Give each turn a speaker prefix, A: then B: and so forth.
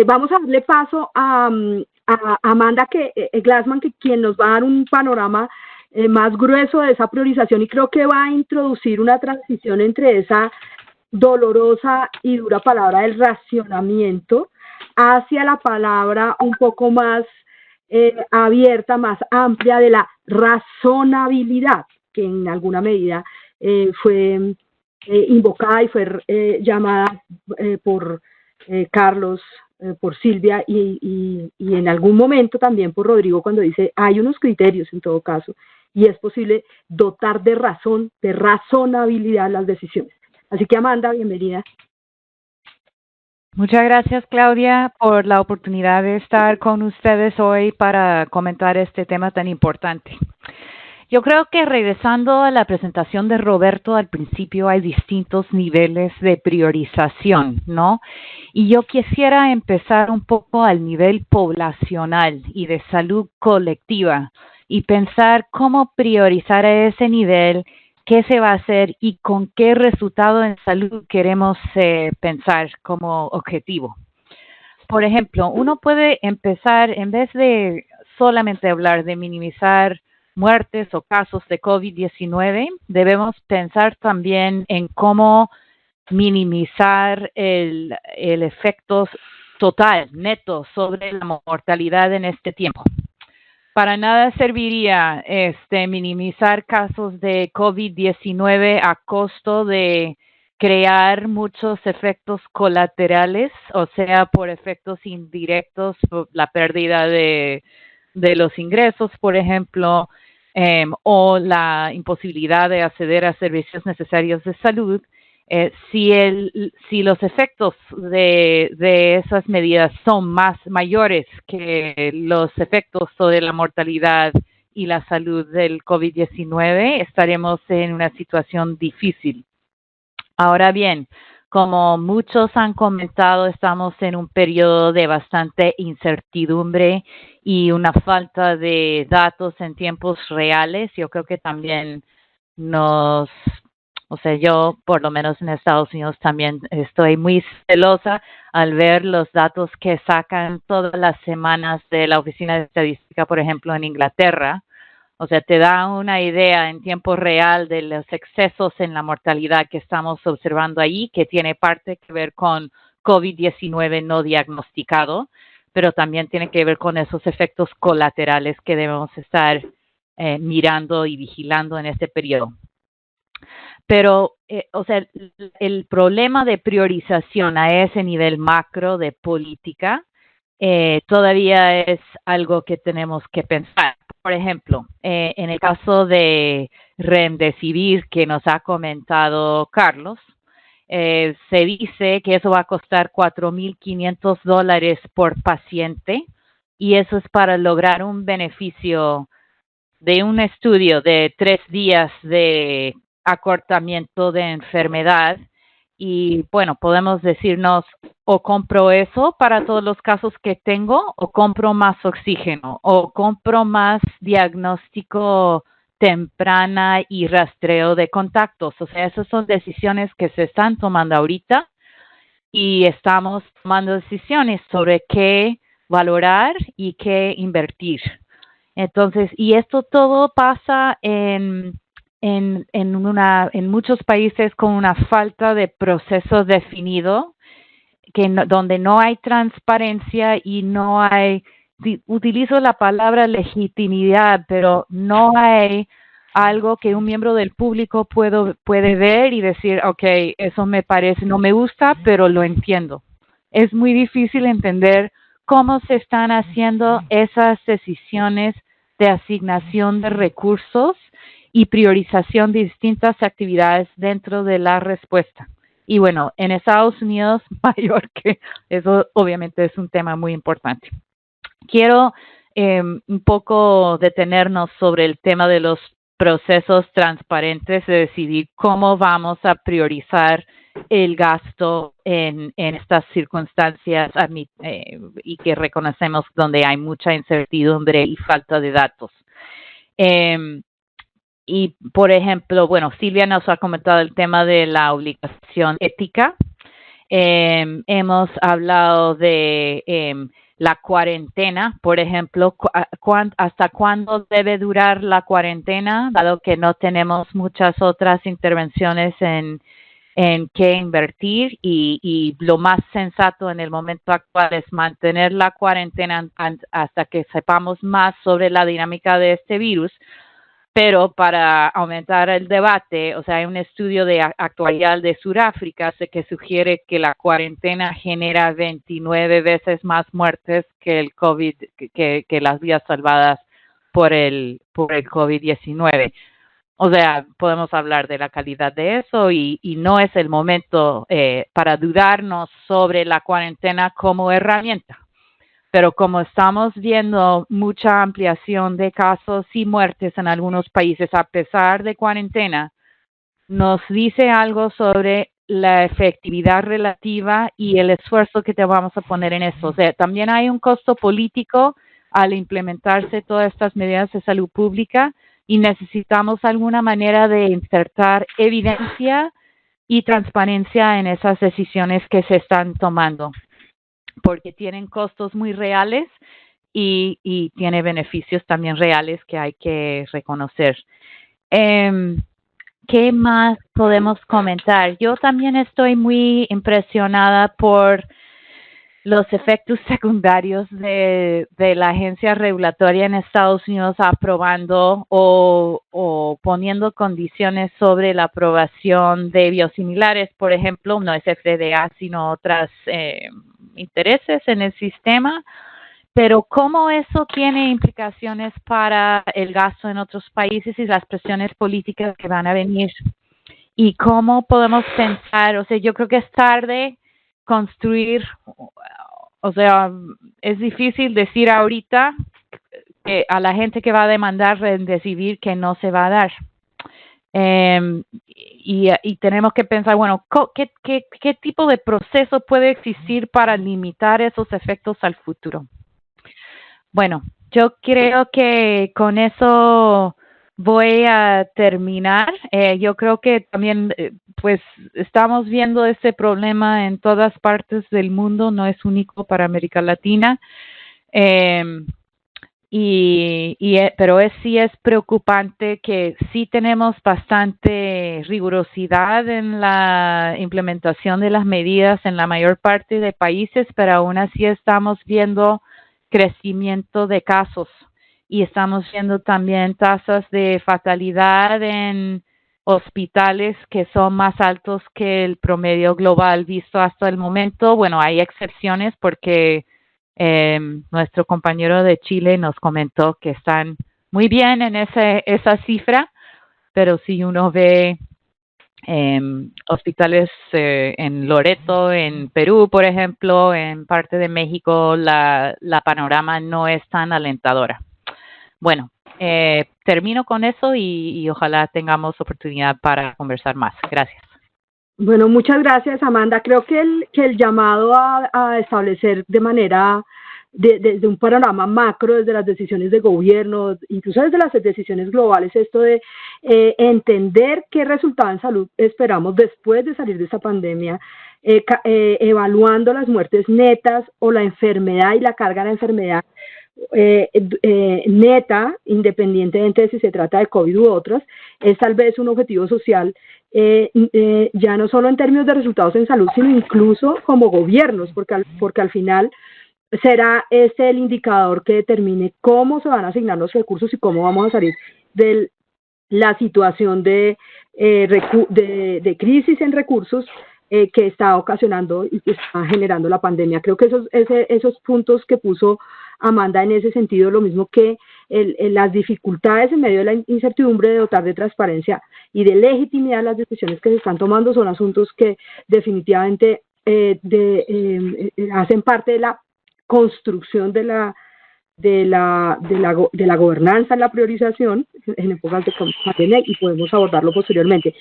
A: Vamos a darle paso a Amanda Glassman, quien nos va a dar un panorama más grueso de esa priorización, y creo que va a introducir una transición entre esa dolorosa y dura palabra del racionamiento hacia la palabra un poco más abierta, más amplia, de la razonabilidad, que en alguna medida fue invocada y fue llamada por Carlos, por Silvia y en algún momento también por Rodrigo, cuando dice hay unos criterios en todo caso y es posible dotar de razón, de razonabilidad las decisiones. Así que Amanda, bienvenida.
B: Muchas gracias, Claudia, por la oportunidad de estar con ustedes hoy para comentar este tema tan importante. Yo creo que regresando a la presentación de Roberto al principio, hay distintos niveles de priorización, ¿no? Y yo quisiera empezar un poco al nivel poblacional y de salud colectiva y pensar cómo priorizar a ese nivel, qué se va a hacer y con qué resultado en salud queremos pensar como objetivo. Por ejemplo, uno puede empezar, en vez de solamente hablar de minimizar muertes o casos de COVID-19, debemos pensar también en cómo minimizar el efecto total, neto, sobre la mortalidad en este tiempo. Para nada serviría minimizar casos de COVID-19 a costo de crear muchos efectos colaterales, o sea, por efectos indirectos, por la pérdida de los ingresos, por ejemplo, o la imposibilidad de acceder a servicios necesarios de salud. Si los efectos de esas medidas son mayores que los efectos sobre la mortalidad y la salud del COVID-19, estaremos en una situación difícil. Ahora bien, como muchos han comentado, estamos en un periodo de bastante incertidumbre y una falta de datos en tiempos reales. Yo creo que también yo por lo menos en Estados Unidos también estoy muy celosa al ver los datos que sacan todas las semanas de la Oficina de Estadística, por ejemplo, en Inglaterra. O sea, te da una idea en tiempo real de los excesos en la mortalidad que estamos observando ahí, que tiene parte que ver con COVID-19 no diagnosticado, pero también tiene que ver con esos efectos colaterales que debemos estar mirando y vigilando en este periodo. Pero, el problema de priorización a ese nivel macro de política todavía es algo que tenemos que pensar. Por ejemplo, en el caso de Remdesivir que nos ha comentado Carlos, se dice que eso va a costar $4,500 por paciente y eso es para lograr un beneficio de un estudio de 3 días de acortamiento de enfermedad. Y bueno, podemos decirnos, o compro eso para todos los casos que tengo, o compro más oxígeno, o compro más diagnóstico temprana y rastreo de contactos. O sea, esas son decisiones que se están tomando ahorita y estamos tomando decisiones sobre qué valorar y qué invertir. Entonces, y esto todo pasa en muchos países con una falta de proceso definido, donde no hay transparencia y no hay, utilizo la palabra legitimidad, pero no hay algo que un miembro del público puede ver y decir, okay, eso me parece, no me gusta, pero lo entiendo. Es muy difícil entender cómo se están haciendo esas decisiones de asignación de recursos y priorización de distintas actividades dentro de la respuesta. Y bueno, en Estados Unidos, mayor que eso, obviamente es un tema muy importante. Quiero un poco detenernos sobre el tema de los procesos transparentes de decidir cómo vamos a priorizar el gasto en estas circunstancias y que reconocemos donde hay mucha incertidumbre y falta de datos. Y, por ejemplo, bueno, Silvia nos ha comentado el tema de la obligación ética. Hemos hablado de la cuarentena, por ejemplo, hasta cuándo debe durar la cuarentena, dado que no tenemos muchas otras intervenciones en qué invertir y lo más sensato en el momento actual es mantener la cuarentena hasta que sepamos más sobre la dinámica de este virus. Pero para aumentar el debate, o sea, hay un estudio actuarial de Sudáfrica que sugiere que la cuarentena genera 29 veces más muertes que el COVID, que las vidas salvadas por el COVID-19. O sea, podemos hablar de la calidad de eso y no es el momento para dudarnos sobre la cuarentena como herramienta. Pero como estamos viendo mucha ampliación de casos y muertes en algunos países a pesar de cuarentena, nos dice algo sobre la efectividad relativa y el esfuerzo que te vamos a poner en eso. O sea, también hay un costo político al implementarse todas estas medidas de salud pública y necesitamos alguna manera de insertar evidencia y transparencia en esas decisiones que se están tomando, porque tienen costos muy reales y tiene beneficios también reales que hay que reconocer. ¿Qué más podemos comentar? Yo también estoy muy impresionada por los efectos secundarios de la agencia regulatoria en Estados Unidos aprobando o poniendo condiciones sobre la aprobación de biosimilares, por ejemplo, no es FDA, sino otras intereses en el sistema, pero cómo eso tiene implicaciones para el gasto en otros países y las presiones políticas que van a venir. Y cómo podemos pensar, o sea, yo creo que es tarde construir, o sea, es difícil decir ahorita a la gente que va a demandar recibir que no se va a dar. Y tenemos que pensar, bueno, ¿qué tipo de proceso puede existir para limitar esos efectos al futuro? Bueno, yo creo que con eso voy a terminar. Yo creo que también, pues, estamos viendo este problema en todas partes del mundo, no es único para América Latina. Pero sí es preocupante que sí tenemos bastante rigurosidad en la implementación de las medidas en la mayor parte de países, pero aún así estamos viendo crecimiento de casos y estamos viendo también tasas de fatalidad en hospitales que son más altos que el promedio global visto hasta el momento. Bueno, hay excepciones porque nuestro compañero de Chile nos comentó que están muy bien en esa cifra, pero si uno ve hospitales en Loreto, en Perú, por ejemplo, en parte de México, la panorama no es tan alentadora. Bueno, termino con eso y ojalá tengamos oportunidad para conversar más. Gracias.
A: Bueno, muchas gracias, Amanda. Creo que el llamado a establecer de manera, desde un panorama macro, desde las decisiones de gobierno, incluso desde las decisiones globales, esto de entender qué resultado en salud esperamos después de salir de esta pandemia, evaluando las muertes netas o la enfermedad y la carga de la enfermedad neta, independientemente de si se trata de COVID u otras, es tal vez un objetivo social, ya no solo en términos de resultados en salud, sino incluso como gobiernos, porque al final será ese el indicador que determine cómo se van a asignar los recursos y cómo vamos a salir de la situación de crisis en recursos que está ocasionando y que está generando la pandemia. Creo que esos puntos que puso Amanda en ese sentido, lo mismo que las dificultades en medio de la incertidumbre de dotar de transparencia y de legitimidad las decisiones que se están tomando, son asuntos que definitivamente hacen parte de la construcción de la gobernanza, en la priorización en épocas de pandemia, y podemos abordarlo posteriormente.